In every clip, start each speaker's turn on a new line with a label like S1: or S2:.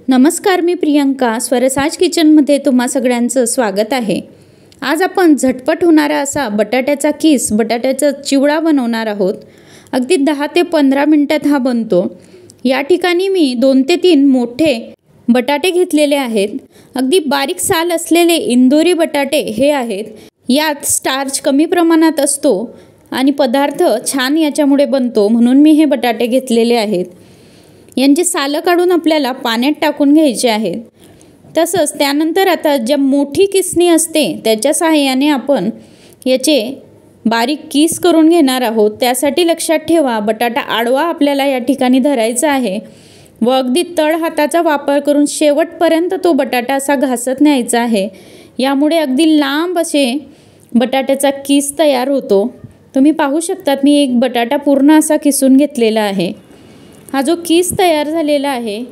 S1: नमस्कार, मी प्रियंका स्वरसाज किचनमध्ये तुम्हा सगळ्यांचं स्वागत आहे। आज आपण झटपट होणारा असा बटाट्याचा कीस, बटाट्याचा चिवडा बनवणार आहोत। अगदी 10 ते 15 मिनिटात हा बनतो। या ठिकाणी मी 2 ते 3 मोठे बटाटे घेतलेले आहेत। अगदी बारीक साल असलेले इंदोरी बटाटे हे आहेत। यात स्टार्च कमी प्रमाणात असतो आणि पदार्थ छान याच्यामुळे बनतो, म्हणून मी हे बटाटे घेतलेले आहेत। यांची सालं काढून आपल्याला पाण्यात टाकून घ्यायचे आहेत। तसंच त्यानंतर आता ज्या मोठी किसणी असते त्याच्या सहाय्याने आपण याचे बारीक कीस करून घेणार आहोत। त्यासाठी लक्षात ठेवा, बटाटा आडवा आपल्याला या ठिकाणी धरायचा आहे व अगदी तळ हाताचा वापर करून शेवटपर्यंत तो बटाटा असा घासत न्यायचा आहे। यामुळे अगदी लांब असे बटाट्याचा कीस तयार होतो। तुम्ही पाहू शकतात, मी एक बटाटा पूर्ण असा किसून घेतलेला आहे। हा जो कीस तयार झालेला आहे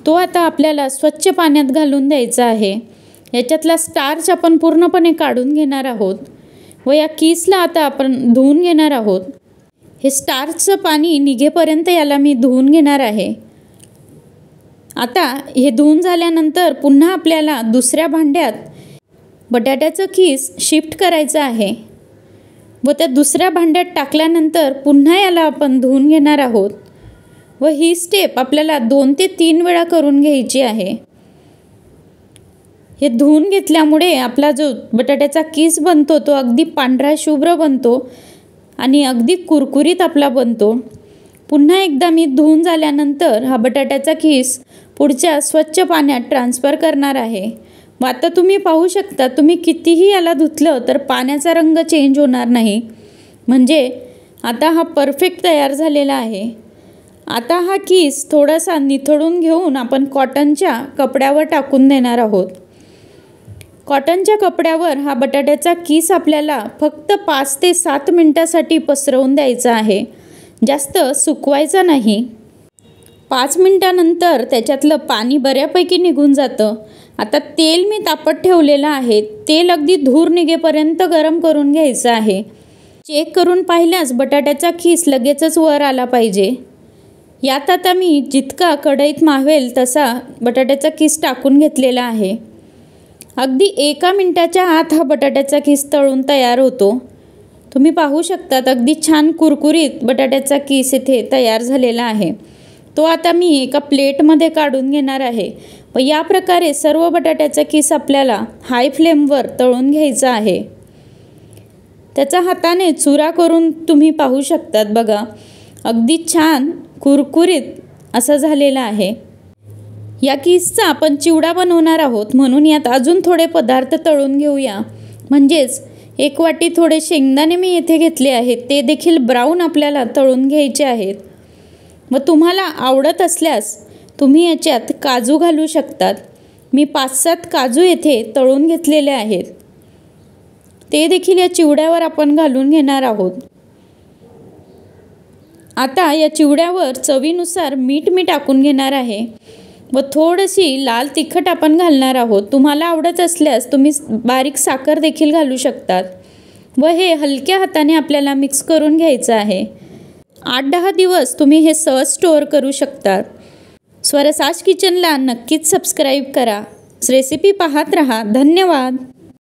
S1: तो आता आपल्याला स्वच्छ पाण्यात घालून द्यायचा आहे। याच्यातला स्टार्च आपण पूर्णपणे काढून घेणार आहोत व या कीसला आता आपण धुवून घेणार आहोत। हे स्टार्चचं पाणी निघेपर्यंत याला मी धुवून घेणार आहे। आता हे धुवून झाल्यानंतर पुन्हा आपल्याला दुसऱ्या भांड्यात बटाट्याचं कीस शिफ्ट करायचं आहे व त्या दुसऱ्या भांड्यात टाकल्यानंतर पुन्हा याला आपण धुवून घेणार आहोत व ही स्टेप आपल्याला 2 ते 3 वेळा करून घ्यायची आहे। हे धुवून घेतल्यामुळे आपला जो बटाट्याचा कीस बनतो तो अगदी पांढरा शुभ्र बनतो आणि अगदी कुरकुरीत आपला बनतो। पुन्हा एकदा मी धुवून झाल्यानंतर हा बटाट्याचा कीस पुढच्या स्वच्छ पाण्यात ट्रान्सफर करणार आहे व आता तुम्ही पाहू शकता, तुम्ही कितीही याला धुतलं तर पाण्याचा रंग चेंज होणार नाही। म्हणजे आता हा परफेक्ट तयार झालेला आहे। आता हा कीस थोडासा निथळून घेऊन आपण कॉटनच्या कपड्यावर टाकून देणार आहोत। कॉटनच्या कपड्यावर हा बटाट्याचा कीस आपल्याला फक्त 5 ते 7 मिनिटासाठी पसरवून द्यायचा आहे, जास्त सुकवायचा नाही। 5 मिनिटानंतर त्याच्यातलं पाणी बऱ्यापैकी निघून जातं। आता तेल मी तापत ठेवलेलं आहे, तेल अगदी धूर निघेपर्यंत गरम करून घ्यायचं आहे। चेक करून पाहिल्यास बटाट्याचा कीस लगेचच वर आला पाहिजे। यात आता मी जितका कढईत मावेल तसा बटाट्याचा कीस टाकून घेतलेला आहे। अगदी 1 मिनिटाच्या आत हा बटाट्याचा कीस तळून तयार होतो। तुम्ही पाहू शकतात, अगदी छान कुरकुरीत बटाट्याचा कीस इथे तयार झालेला आहे। तो आता मी एका प्लेटमध्ये काढून घेणार आहे व या प्रकारे सर्व बटाट्याचा कीस आपल्याला हाय फ्लेमवर तळून घ्यायचा आहे। त्याचा हाताने चुरा करून तुम्ही पाहू शकतात, बघा अगदी छान कुरकुरीत असं झालेलं आहे। या कीसचा आपण चिवडा बनवणार आहोत, म्हणून यात अजून थोडे पदार्थ तळून घेऊया। म्हणजेच 1 वाटी थोडे शेंगदाणे मी येथे घेतले आहेत, ते देखील ब्राऊन आपल्याला तळून घ्यायचे आहेत व तुम्हाला आवडत असल्यास तुम्ही याच्यात काजू घालू शकतात। मी 5-7 काजू येथे तळून घेतलेले आहेत, ते देखील या चिवड्यावर आपण घालून घेणार आहोत। आता या चिवड्यावर चवीनुसार मीठ मी टाकून घेणार आहे व थोडीशी लाल तिखट आपण घालणार आहोत। तुम्हाला आवडत असल्यास तुम्ही बारीक साखर देखील घालू शकतात व हे हलक्या हाताने आपल्याला मिक्स करून घ्यायचं आहे। 8-10 दिवस तुम्ही हे सहज स्टोअर करू शकता। स्वरसाज किचनला नक्कीच सबस्क्राईब करा, रेसिपी पाहत रहा। धन्यवाद।